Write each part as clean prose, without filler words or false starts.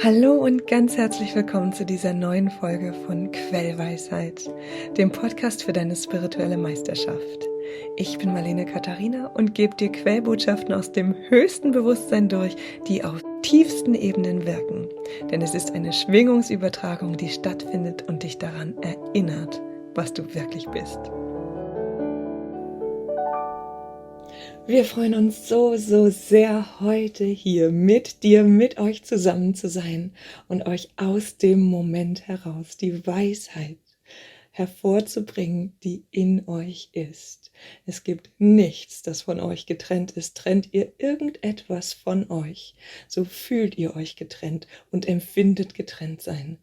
Hallo und ganz herzlich willkommen zu dieser neuen Folge von Quellweisheit, dem Podcast für deine spirituelle Meisterschaft. Ich bin Marlene Katharina und gebe dir Quellbotschaften aus dem höchsten Bewusstsein durch, die auf tiefsten Ebenen wirken. Denn es ist eine Schwingungsübertragung, die stattfindet und dich daran erinnert, was du wirklich bist. Wir freuen uns so sehr, heute hier mit dir, mit euch zusammen zu sein und euch aus dem Moment heraus die Weisheit hervorzubringen, die in euch ist. Es gibt nichts, das von euch getrennt ist. Trennt ihr irgendetwas von euch, so fühlt ihr euch getrennt und empfindet getrennt sein.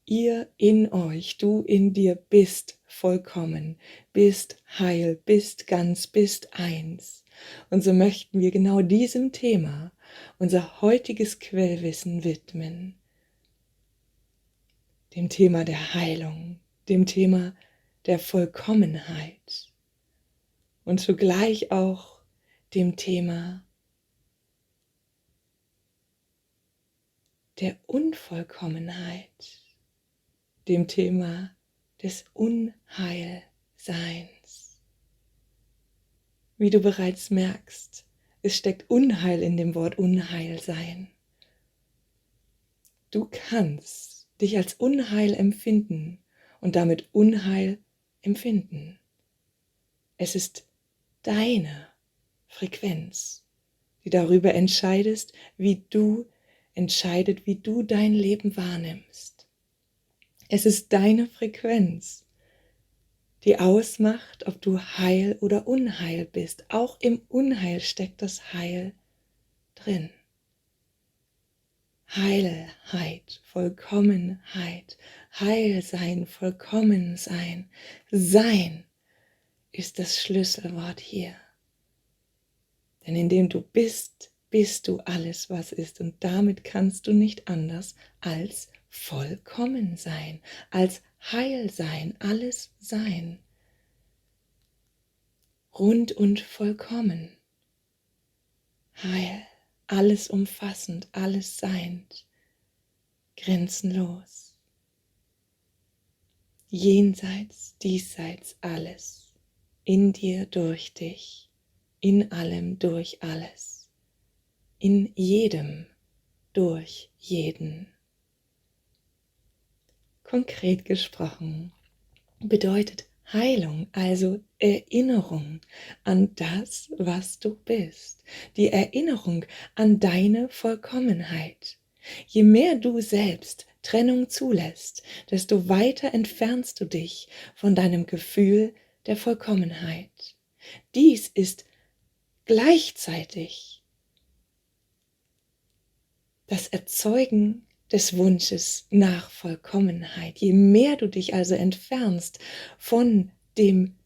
Ihr in euch, du in dir bist vollkommen, bist heil, bist ganz, bist eins. Und so möchten wir genau diesem Thema unser heutiges Quellwissen widmen. Dem Thema der Heilung, dem Thema der Vollkommenheit und zugleich auch dem Thema der Unvollkommenheit, dem Thema des Unheilseins. Wie du bereits merkst, es steckt Unheil in dem Wort Unheil sein. Du kannst dich als Unheil empfinden und damit Unheil empfinden. Es ist deine Frequenz, die darüber entscheidet, wie du dein Leben wahrnimmst. Es ist deine Frequenz, die ausmacht, ob du heil oder unheil bist. Auch im Unheil steckt das Heil drin. Heilheit, Vollkommenheit, Heilsein, Vollkommensein. Sein ist das Schlüsselwort hier. Denn indem du bist, bist du alles, was ist. Und damit kannst du nicht anders als vollkommen sein, als heil sein, alles sein. Rund und vollkommen. Heil, alles umfassend, alles seiend, grenzenlos. Jenseits, diesseits alles, in dir, durch dich, in allem, durch alles, in jedem, durch jeden. Konkret gesprochen bedeutet Heilung, also Erinnerung an das, was du bist, die Erinnerung an deine Vollkommenheit. Je mehr du selbst Trennung zulässt, desto weiter entfernst du dich von deinem Gefühl der Vollkommenheit. Dies ist gleichzeitig das Erzeugen des Wunsches nach Vollkommenheit. Je mehr du dich also entfernst von dem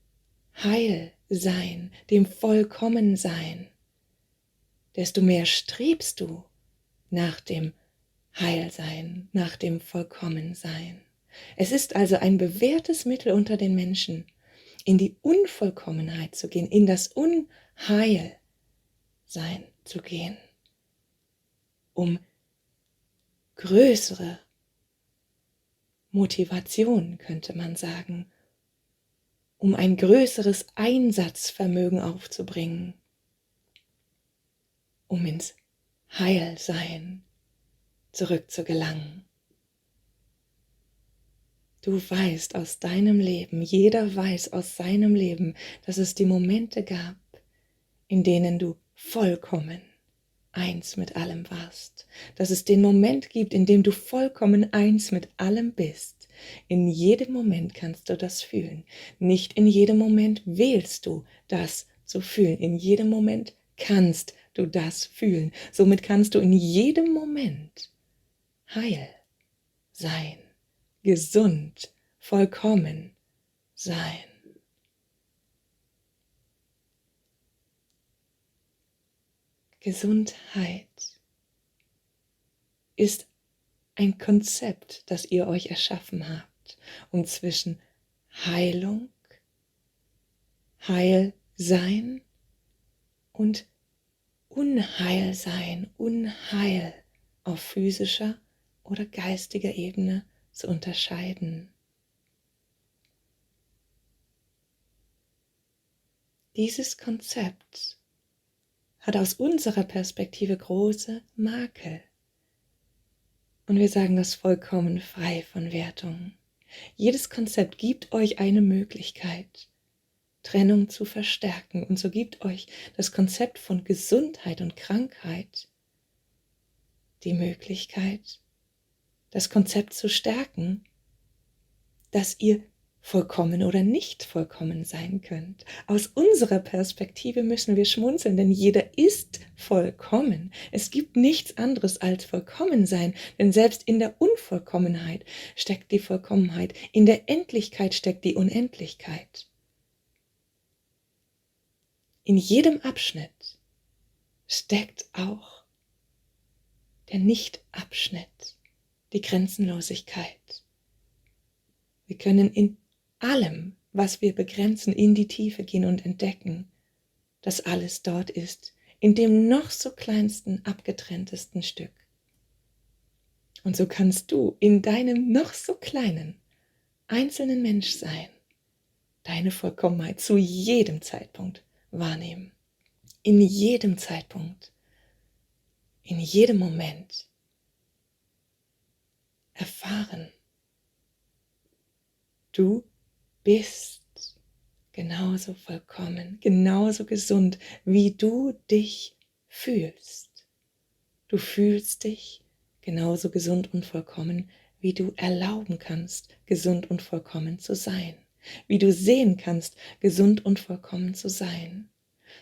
Heilsein, dem Vollkommensein, desto mehr strebst du nach dem Heilsein, nach dem Vollkommensein. Es ist also ein bewährtes Mittel unter den Menschen, in die Unvollkommenheit zu gehen, in das Unheilsein zu gehen, um größere Motivation, könnte man sagen, um ein größeres Einsatzvermögen aufzubringen, um ins Heilsein zurückzugelangen. Du weißt aus deinem Leben, jeder weiß aus seinem Leben, dass es die Momente gab, in denen du vollkommen eins mit allem warst, dass es den Moment gibt, in dem du vollkommen eins mit allem bist. In jedem Moment kannst du das fühlen. Nicht in jedem Moment wählst du das zu fühlen. In jedem Moment kannst du das fühlen. Somit kannst du in jedem Moment heil sein, gesund, vollkommen sein. Gesundheit ist ein Konzept, das ihr euch erschaffen habt, um zwischen Heilung, Heilsein und Unheilsein, Unheil auf physischer oder geistiger Ebene zu unterscheiden. Dieses Konzept hat aus unserer Perspektive große Makel. Und wir sagen das vollkommen frei von Wertung. Jedes Konzept gibt euch eine Möglichkeit, Trennung zu verstärken. Und so gibt euch das Konzept von Gesundheit und Krankheit die Möglichkeit, das Konzept zu stärken, dass ihr vollkommen oder nicht vollkommen sein könnt. Aus unserer Perspektive müssen wir schmunzeln, denn jeder ist vollkommen. Es gibt nichts anderes als vollkommen sein, denn selbst in der Unvollkommenheit steckt die Vollkommenheit, in der Endlichkeit steckt die Unendlichkeit. In jedem Abschnitt steckt auch der Nicht-Abschnitt, die Grenzenlosigkeit. Wir können in allem, was wir begrenzen, in die Tiefe gehen und entdecken, dass alles dort ist, in dem noch so kleinsten, abgetrenntesten Stück. Und so kannst du in deinem noch so kleinen, einzelnen Menschsein deine Vollkommenheit zu jedem Zeitpunkt wahrnehmen. In jedem Zeitpunkt, in jedem Moment erfahren. Du bist genauso vollkommen, genauso gesund, wie du dich fühlst. Du fühlst dich genauso gesund und vollkommen, wie du erlauben kannst, gesund und vollkommen zu sein. Wie du sehen kannst, gesund und vollkommen zu sein.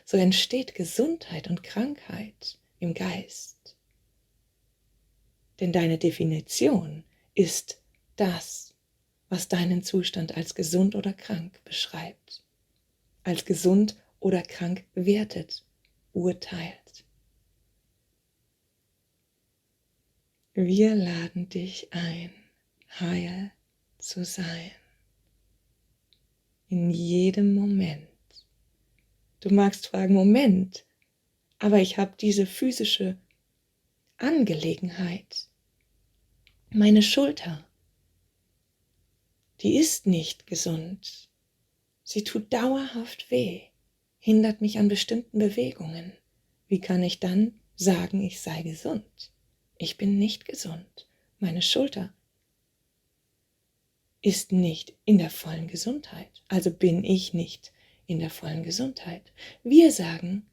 So entsteht Gesundheit und Krankheit im Geist. Denn deine Definition ist das, was deinen Zustand als gesund oder krank beschreibt, als gesund oder krank wertet, urteilt. Wir laden dich ein, heil zu sein, in jedem Moment. Du magst fragen, Moment, aber ich habe diese physische Angelegenheit, meine Schulter, die ist nicht gesund. Sie tut dauerhaft weh, hindert mich an bestimmten Bewegungen. Wie kann ich dann sagen, ich sei gesund? Ich bin nicht gesund. Meine Schulter ist nicht in der vollen Gesundheit. Also bin ich nicht in der vollen Gesundheit. Wir sagen,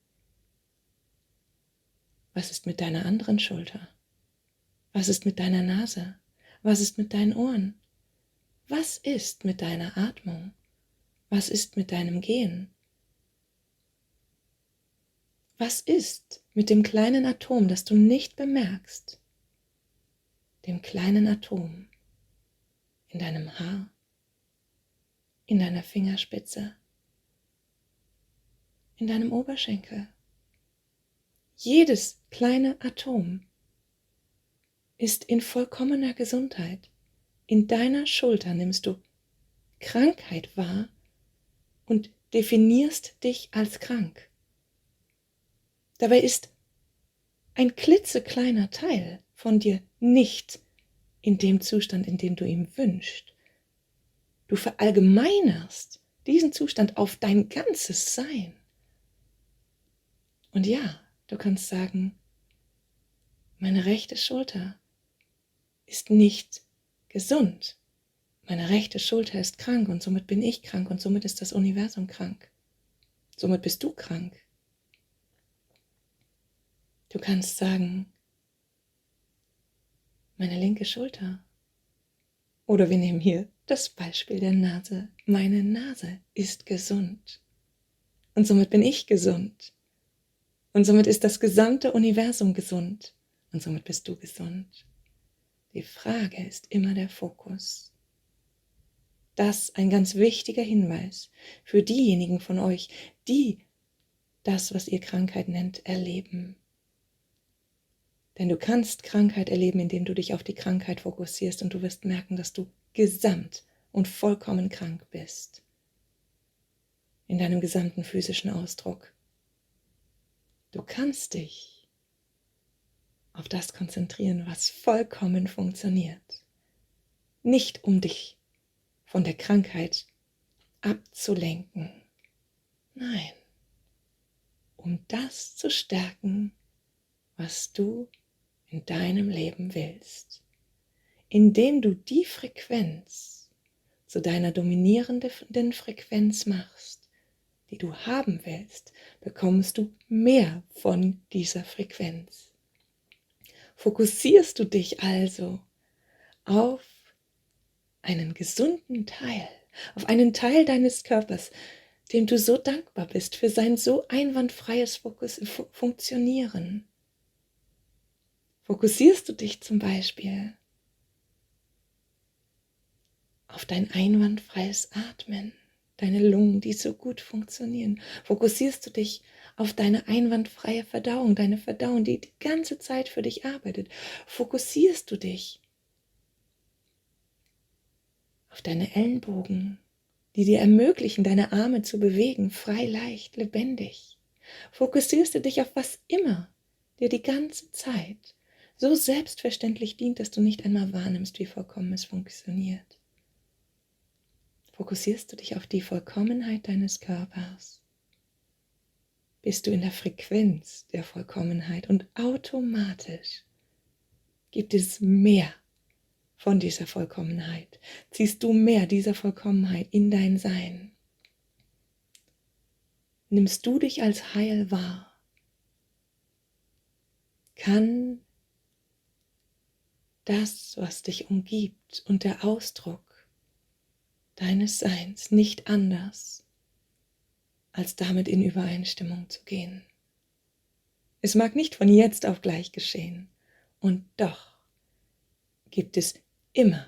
was ist mit deiner anderen Schulter? Was ist mit deiner Nase? Was ist mit deinen Ohren? Was ist mit deiner Atmung? Was ist mit deinem Gehen? Was ist mit dem kleinen Atom, das du nicht bemerkst? Dem kleinen Atom in deinem Haar, in deiner Fingerspitze, in deinem Oberschenkel. Jedes kleine Atom ist in vollkommener Gesundheit. In deiner Schulter nimmst du Krankheit wahr und definierst dich als krank. Dabei ist ein klitzekleiner Teil von dir nicht in dem Zustand, in dem du ihm wünschst. Du verallgemeinerst diesen Zustand auf dein ganzes Sein. Und ja, du kannst sagen, meine rechte Schulter ist nicht gesund. Meine rechte Schulter ist krank und somit bin ich krank und somit ist das Universum krank. Somit bist du krank. Du kannst sagen, meine linke Schulter. Oder wir nehmen hier das Beispiel der Nase. Meine Nase ist gesund. Und somit bin ich gesund. Und somit ist das gesamte Universum gesund. Und somit bist du gesund. Die Frage ist immer der Fokus. Das ein ganz wichtiger Hinweis für diejenigen von euch, die das, was ihr Krankheit nennt, erleben. Denn du kannst Krankheit erleben, indem du dich auf die Krankheit fokussierst und du wirst merken, dass du gesamt und vollkommen krank bist. In deinem gesamten physischen Ausdruck. Du kannst dich auf das konzentrieren, was vollkommen funktioniert. Nicht um dich von der Krankheit abzulenken. Nein, um das zu stärken, was du in deinem Leben willst. Indem du die Frequenz zu deiner dominierenden Frequenz machst, die du haben willst, bekommst du mehr von dieser Frequenz. Fokussierst du dich also auf einen gesunden Teil, auf einen Teil deines Körpers, dem du so dankbar bist für sein so einwandfreies Funktionieren. Fokussierst du dich zum Beispiel auf dein einwandfreies Atmen, deine Lungen, die so gut funktionieren. Fokussierst du dich auf deine einwandfreie Verdauung, deine Verdauung, die die ganze Zeit für dich arbeitet. Fokussierst du dich auf deine Ellenbogen, die dir ermöglichen, deine Arme zu bewegen, frei, leicht, lebendig. Fokussierst du dich auf was immer dir die ganze Zeit so selbstverständlich dient, dass du nicht einmal wahrnimmst, wie vollkommen es funktioniert. Fokussierst du dich auf die Vollkommenheit deines Körpers, bist du in der Frequenz der Vollkommenheit und automatisch gibt es mehr von dieser Vollkommenheit. Ziehst du mehr dieser Vollkommenheit in dein Sein. Nimmst du dich als heil wahr, kann das, was dich umgibt und der Ausdruck deines Seins nicht anders, als damit in Übereinstimmung zu gehen. Es mag nicht von jetzt auf gleich geschehen, und doch gibt es immer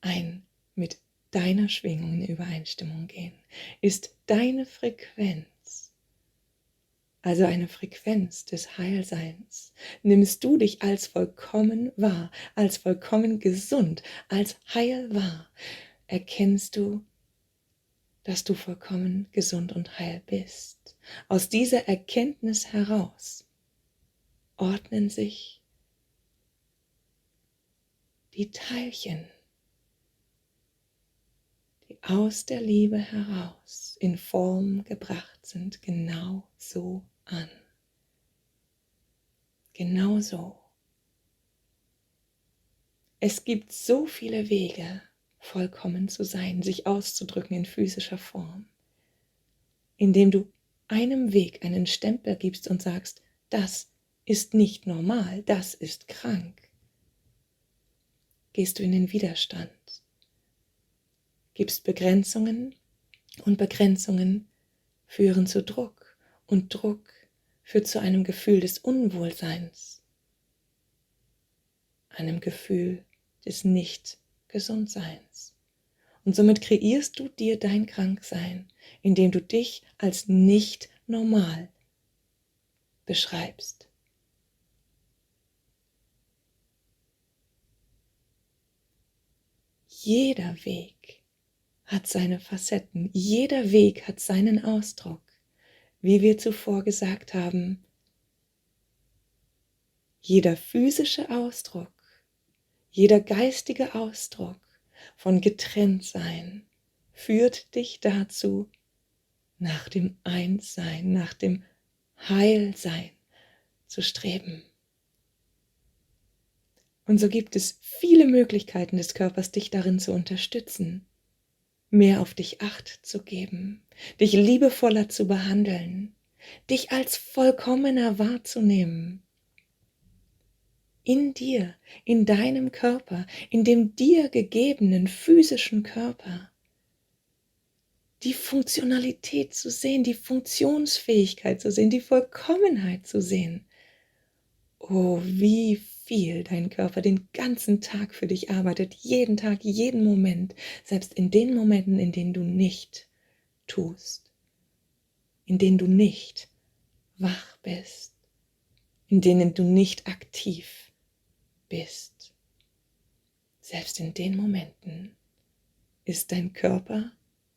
ein mit deiner Schwingung in Übereinstimmung gehen. Ist deine Frequenz, also eine Frequenz des Heilseins, nimmst du dich als vollkommen wahr, als vollkommen gesund, als heil wahr, erkennst du, dass du vollkommen gesund und heil bist. Aus dieser Erkenntnis heraus ordnen sich die Teilchen, die aus der Liebe heraus in Form gebracht sind, genau so an. Genau so. Es gibt so viele Wege, vollkommen zu sein, sich auszudrücken in physischer Form, indem du einem Weg einen Stempel gibst und sagst, das ist nicht normal, das ist krank. Gehst du in den Widerstand, gibst Begrenzungen und Begrenzungen führen zu Druck und Druck führt zu einem Gefühl des Unwohlseins, einem Gefühl des Nicht-Gesundseins. Und somit kreierst du dir dein Kranksein, indem du dich als nicht normal beschreibst. Jeder Weg hat seine Facetten, jeder Weg hat seinen Ausdruck. Wie wir zuvor gesagt haben, jeder physische Ausdruck, jeder geistige Ausdruck von Getrenntsein führt dich dazu, nach dem Einssein, nach dem Heilsein zu streben. Und so gibt es viele Möglichkeiten des Körpers, dich darin zu unterstützen, mehr auf dich Acht zu geben, dich liebevoller zu behandeln, dich als vollkommener wahrzunehmen. In dir, in deinem Körper, in dem dir gegebenen physischen Körper, die Funktionalität zu sehen, die Funktionsfähigkeit zu sehen, die Vollkommenheit zu sehen. Oh, wie viel dein Körper den ganzen Tag für dich arbeitet, jeden Tag, jeden Moment, selbst in den Momenten, in denen du nicht tust, in denen du nicht wach bist, in denen du nicht aktiv bist. Selbst in den Momenten ist dein Körper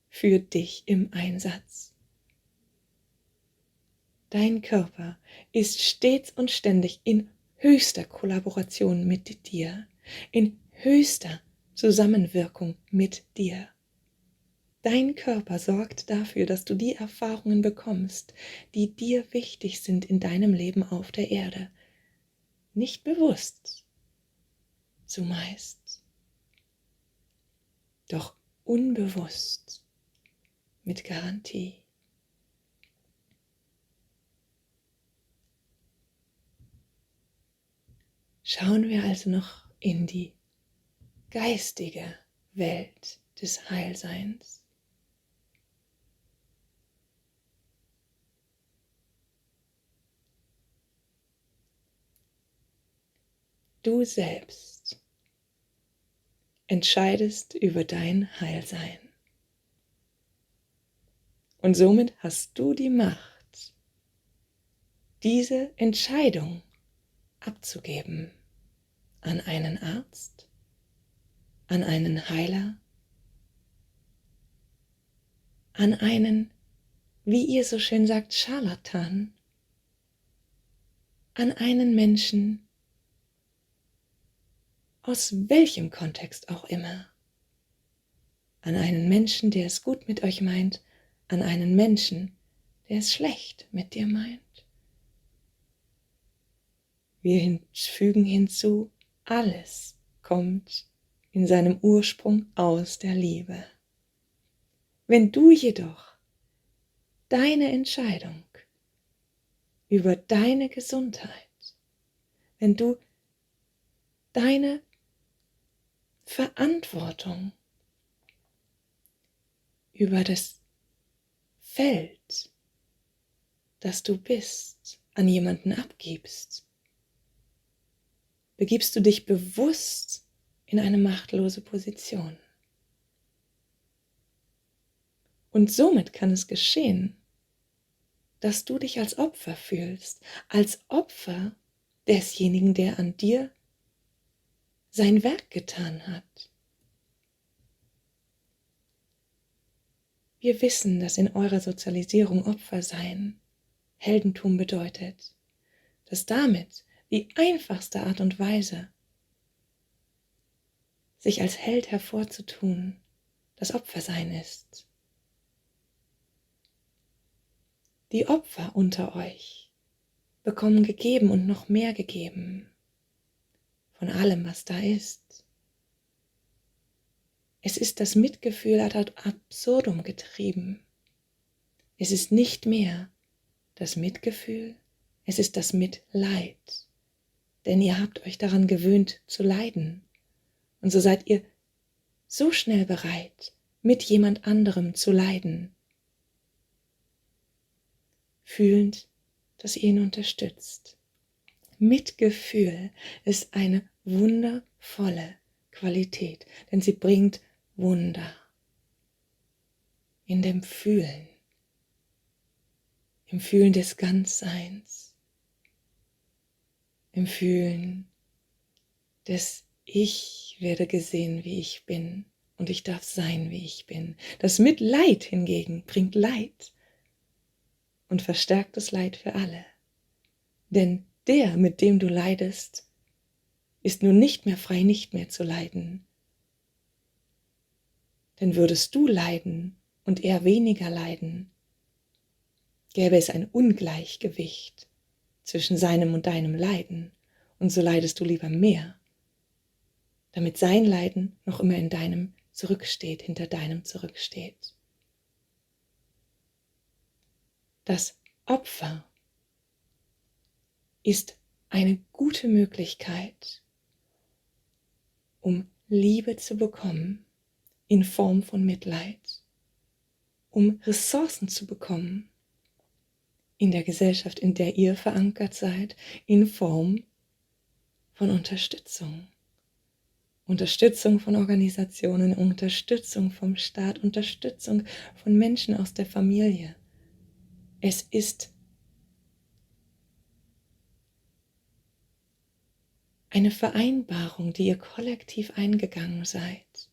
für dich im Einsatz. Dein Körper ist stets und ständig in höchster Kollaboration mit dir, in höchster Zusammenwirkung mit dir. Dein Körper sorgt dafür, dass du die Erfahrungen bekommst, die dir wichtig sind in deinem Leben auf der Erde. Nicht bewusst, zumeist, doch unbewusst, mit Garantie. Schauen wir also noch in die geistige Welt des Heilseins. Du selbst entscheidest über dein Heilsein. Und somit hast du die Macht, diese Entscheidung abzugeben an einen Arzt, an einen Heiler, an einen, wie ihr so schön sagt, Scharlatan, an einen Menschen, aus welchem Kontext auch immer, an einen Menschen, der es gut mit euch meint, an einen Menschen, der es schlecht mit dir meint. Wir fügen hinzu, alles kommt in seinem Ursprung aus der Liebe. Wenn du jedoch deine Entscheidung über deine Gesundheit, wenn du deine Verantwortung über das Feld, das du bist, an jemanden abgibst, begibst du dich bewusst in eine machtlose Position. Und somit kann es geschehen, dass du dich als Opfer fühlst, als Opfer desjenigen, der an dir sein Werk getan hat. Wir wissen, dass in eurer Sozialisierung Opfer sein Heldentum bedeutet, dass damit die einfachste Art und Weise, sich als Held hervorzutun, das Opfersein ist. Die Opfer unter euch bekommen gegeben und noch mehr gegeben von allem, was da ist. Es ist das Mitgefühl ad absurdum getrieben. Es ist nicht mehr das Mitgefühl, es ist das Mitleid. Denn ihr habt euch daran gewöhnt zu leiden. Und so seid ihr so schnell bereit, mit jemand anderem zu leiden, fühlend, dass ihr ihn unterstützt. Mitgefühl ist eine wundervolle Qualität, denn sie bringt Wunder in dem Fühlen, im Fühlen des Ganzseins, im Fühlen des Ich werde gesehen, wie ich bin, und ich darf sein, wie ich bin. Das Mitleid hingegen bringt Leid und verstärkt das Leid für alle. Denn der, mit dem du leidest, ist nun nicht mehr frei, nicht mehr zu leiden. Denn würdest du leiden und er weniger leiden, gäbe es ein Ungleichgewicht zwischen seinem und deinem Leiden, und so leidest du lieber mehr, damit sein Leiden noch immer in deinem zurücksteht, hinter deinem zurücksteht. Das Opfer ist eine gute Möglichkeit, um Liebe zu bekommen in Form von Mitleid, um Ressourcen zu bekommen in der Gesellschaft, in der ihr verankert seid, in Form von Unterstützung. Unterstützung von Organisationen, Unterstützung vom Staat, Unterstützung von Menschen aus der Familie. Es ist eine Vereinbarung, die ihr kollektiv eingegangen seid,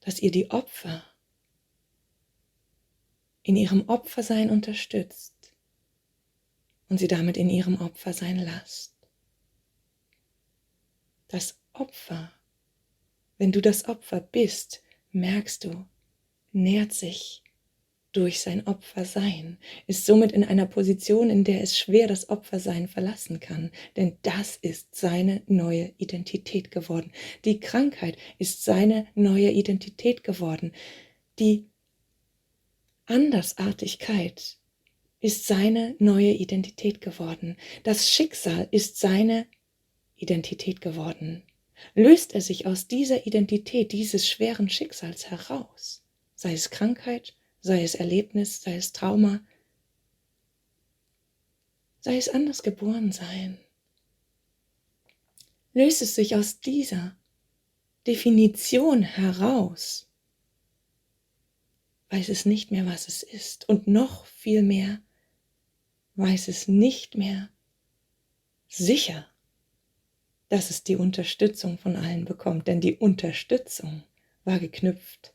dass ihr die Opfer in ihrem Opfersein unterstützt, und sie damit in ihrem Opfer sein lasst. Das Opfer, wenn du das Opfer bist, merkst du, nährt sich durch sein Opfersein, ist somit in einer Position, in der es schwer das Opfersein verlassen kann, denn das ist seine neue Identität geworden. Die Krankheit ist seine neue Identität geworden. Die Andersartigkeit ist seine neue Identität geworden. Das Schicksal ist seine Identität geworden. Löst er sich aus dieser Identität, dieses schweren Schicksals heraus, sei es Krankheit, sei es Erlebnis, sei es Trauma, sei es anders geboren sein, löst es sich aus dieser Definition heraus, weiß es nicht mehr, was es ist, und noch viel mehr weiß es nicht mehr sicher, dass es die Unterstützung von allen bekommt, denn die Unterstützung war geknüpft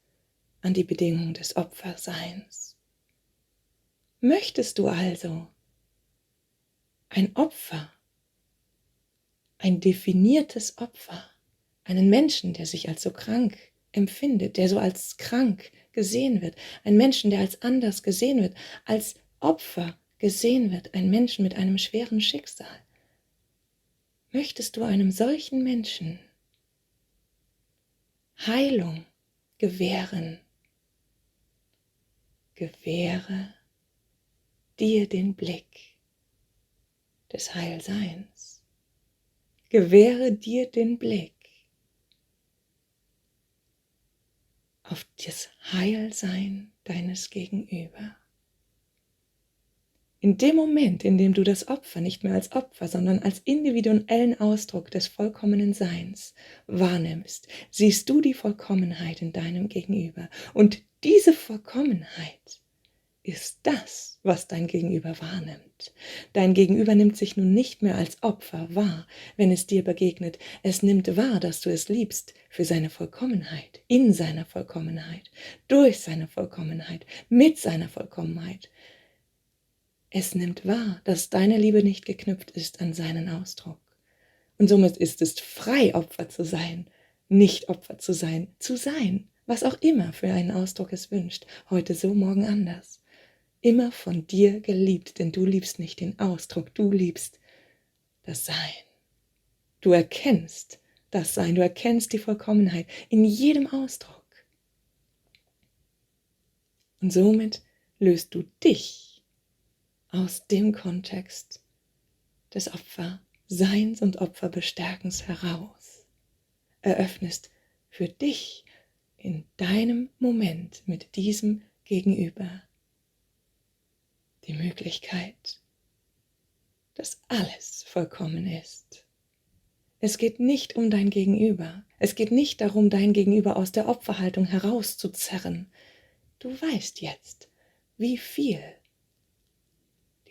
an die Bedingung des Opferseins. Möchtest du also ein Opfer, ein definiertes Opfer, einen Menschen, der sich als so krank empfindet, der so als krank gesehen wird, einen Menschen, der als anders gesehen wird, als Opfer gesehen wird, ein Menschen mit einem schweren Schicksal? Möchtest du einem solchen Menschen Heilung gewähren? Gewähre dir den Blick des Heilseins. Gewähre dir den Blick auf das Heilsein deines Gegenüber. In dem Moment, in dem du das Opfer nicht mehr als Opfer, sondern als individuellen Ausdruck des vollkommenen Seins wahrnimmst, siehst du die Vollkommenheit in deinem Gegenüber. Und diese Vollkommenheit ist das, was dein Gegenüber wahrnimmt. Dein Gegenüber nimmt sich nun nicht mehr als Opfer wahr, wenn es dir begegnet. Es nimmt wahr, dass du es liebst für seine Vollkommenheit, in seiner Vollkommenheit, durch seine Vollkommenheit, mit seiner Vollkommenheit. Es nimmt wahr, dass deine Liebe nicht geknüpft ist an seinen Ausdruck. Und somit ist es frei, Opfer zu sein, nicht Opfer zu sein, was auch immer für einen Ausdruck es wünscht, heute so, morgen anders. Immer von dir geliebt, denn du liebst nicht den Ausdruck, du liebst das Sein. Du erkennst das Sein, du erkennst die Vollkommenheit in jedem Ausdruck. Und somit löst du dich aus dem Kontext des Opferseins und Opferbestärkens heraus. Eröffnest für dich in deinem Moment mit diesem Gegenüber die Möglichkeit, dass alles vollkommen ist. Es geht nicht um dein Gegenüber. Es geht nicht darum, dein Gegenüber aus der Opferhaltung herauszuzerren. Du weißt jetzt, wie viel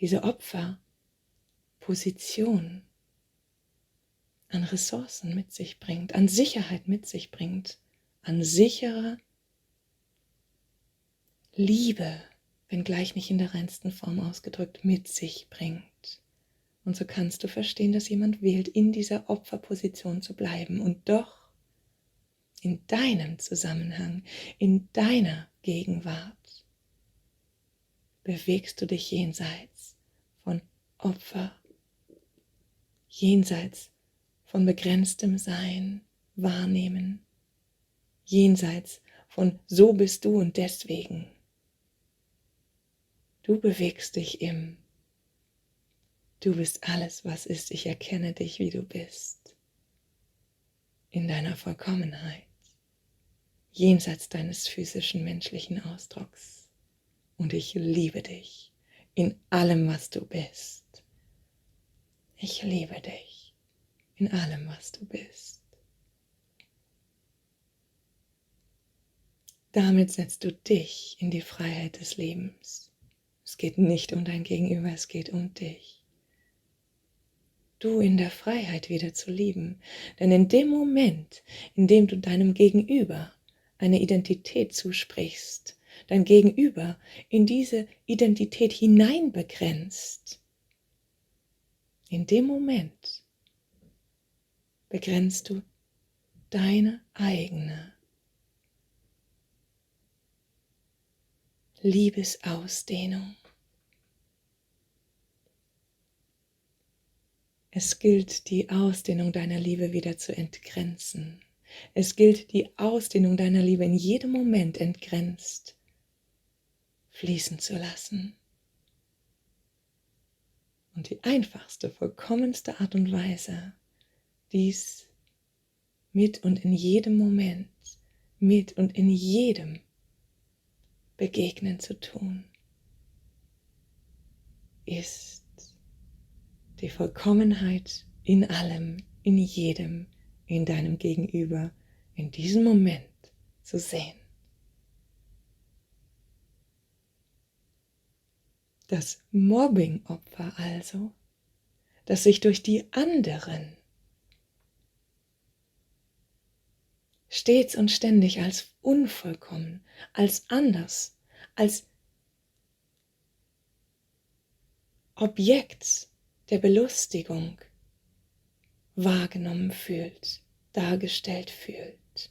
diese Opferposition an Ressourcen mit sich bringt, an Sicherheit mit sich bringt, an sicherer Liebe, wenngleich nicht in der reinsten Form ausgedrückt, mit sich bringt. Und so kannst du verstehen, dass jemand wählt, in dieser Opferposition zu bleiben und doch in deinem Zusammenhang, in deiner Gegenwart bewegst du dich jenseits von Opfer, jenseits von begrenztem Sein, Wahrnehmen, jenseits von so bist du und deswegen. Du bewegst dich im Du bist alles, was ist, ich erkenne dich, wie du bist, in deiner Vollkommenheit, jenseits deines physischen, menschlichen Ausdrucks. Und ich liebe dich in allem, was du bist. Ich liebe dich in allem, was du bist. Damit setzt du dich in die Freiheit des Lebens. Es geht nicht um dein Gegenüber, es geht um dich. Du in der Freiheit wieder zu lieben. Denn in dem Moment, in dem du deinem Gegenüber eine Identität zusprichst, dein Gegenüber in diese Identität hineinbegrenzt, In dem Moment begrenzt du deine eigene Liebesausdehnung. Es gilt, die Ausdehnung deiner Liebe wieder zu entgrenzen. Es gilt, die Ausdehnung deiner Liebe in jedem Moment entgrenzt fließen zu lassen. Und die einfachste, vollkommenste Art und Weise, dies mit und in jedem Moment, mit und in jedem Begegnen zu tun, ist die Vollkommenheit in allem, in jedem, in deinem Gegenüber, in diesem Moment zu sehen. Das Mobbing-Opfer also, das sich durch die anderen stets und ständig als unvollkommen, als anders, als Objekt der Belustigung wahrgenommen fühlt, dargestellt fühlt,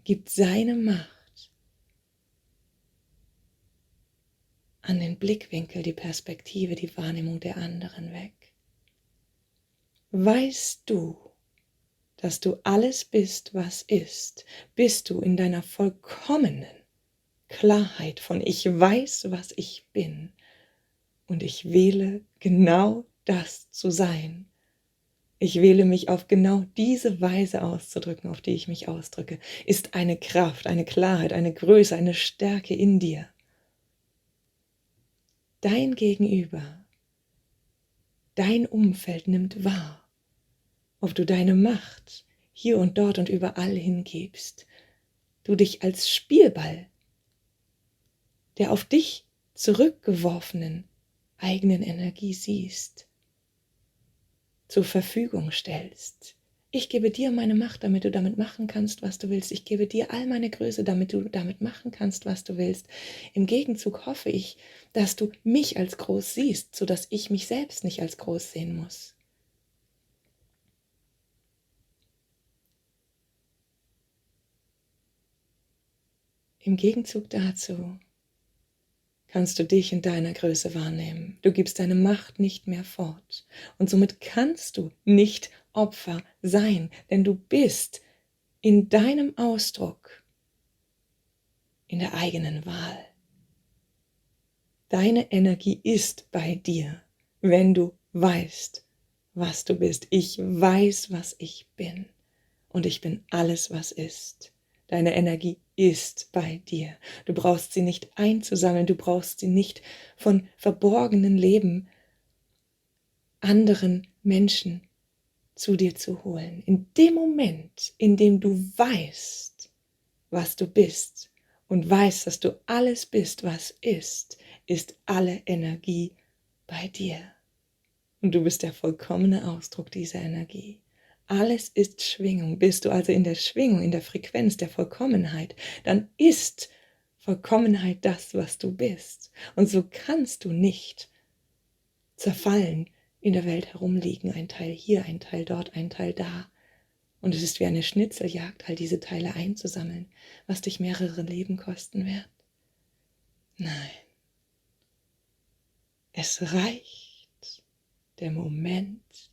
gibt seine Macht an den Blickwinkel, die Perspektive, die Wahrnehmung der anderen weg. Weißt du, dass du alles bist, was ist, bist du in deiner vollkommenen Klarheit von ich weiß, was ich bin und ich wähle genau das zu sein. Ich wähle mich auf genau diese Weise auszudrücken, auf die ich mich ausdrücke, ist eine Kraft, eine Klarheit, eine Größe, eine Stärke in dir. Dein Gegenüber, dein Umfeld nimmt wahr, ob du deine Macht hier und dort und überall hingibst, du dich als Spielball der auf dich zurückgeworfenen eigenen Energie siehst, zur Verfügung stellst. Ich gebe dir meine Macht, damit du damit machen kannst, was du willst. Ich gebe dir all meine Größe, damit du damit machen kannst, was du willst. Im Gegenzug hoffe ich, dass du mich als groß siehst, sodass ich mich selbst nicht als groß sehen muss. Im Gegenzug dazu kannst du dich in deiner Größe wahrnehmen. Du gibst deine Macht nicht mehr fort. Und somit kannst du nicht Opfer sein, denn du bist in deinem Ausdruck, in der eigenen Wahl. Deine Energie ist bei dir, wenn du weißt, was du bist. Ich weiß, was ich bin. Und ich bin alles, was ist. Deine Energie ist bei dir. Du brauchst sie nicht einzusammeln, du brauchst sie nicht von verborgenen Leben anderen Menschen zu dir zu holen. In dem Moment, in dem du weißt, was du bist und weißt, dass du alles bist, was ist, ist alle Energie bei dir. Und du bist der vollkommene Ausdruck dieser Energie. Alles ist Schwingung. Bist du also in der Schwingung, in der Frequenz der Vollkommenheit, dann ist Vollkommenheit das, was du bist. Und so kannst du nicht zerfallen in der Welt herumliegen, ein Teil hier, ein Teil dort, ein Teil da. Und es ist wie eine Schnitzeljagd, all diese Teile einzusammeln, was dich mehrere Leben kosten wird. Nein, es reicht der Moment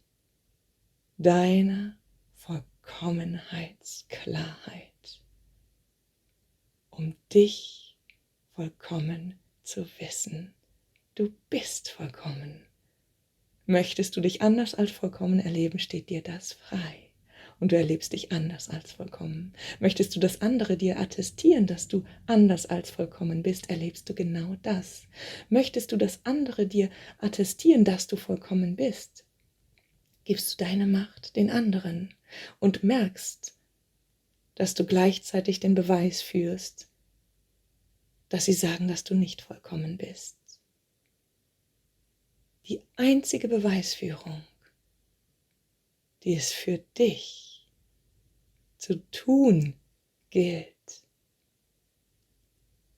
deiner Vollkommenheitsklarheit, um dich vollkommen zu wissen. Du bist vollkommen. Möchtest du dich anders als vollkommen erleben, steht dir das frei. Und du erlebst dich anders als vollkommen. Möchtest du, dass andere dir attestieren, dass du anders als vollkommen bist, erlebst du genau das. Möchtest du, dass andere dir attestieren, dass du vollkommen bist, gibst du deine Macht den anderen und merkst, dass du gleichzeitig den Beweis führst, dass sie sagen, dass du nicht vollkommen bist. Die einzige Beweisführung, die es für dich zu tun gilt,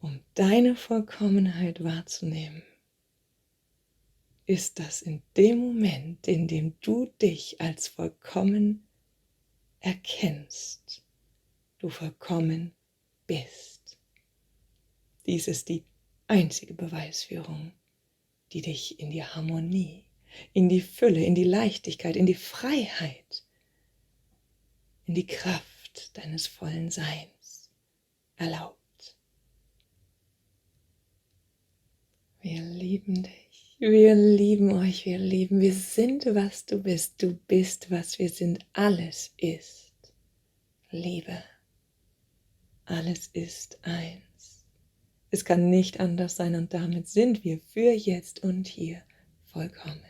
um deine Vollkommenheit wahrzunehmen, ist das in dem Moment, in dem du dich als vollkommen erkennst, du vollkommen bist. Dies ist die einzige Beweisführung, die dich in die Harmonie, in die Fülle, in die Leichtigkeit, in die Freiheit, in die Kraft deines vollen Seins erlaubt. Wir lieben dich, wir lieben euch, wir sind, was du bist, was wir sind, alles ist Liebe, alles ist eins. Es kann nicht anders sein und damit sind wir für jetzt und hier vollkommen.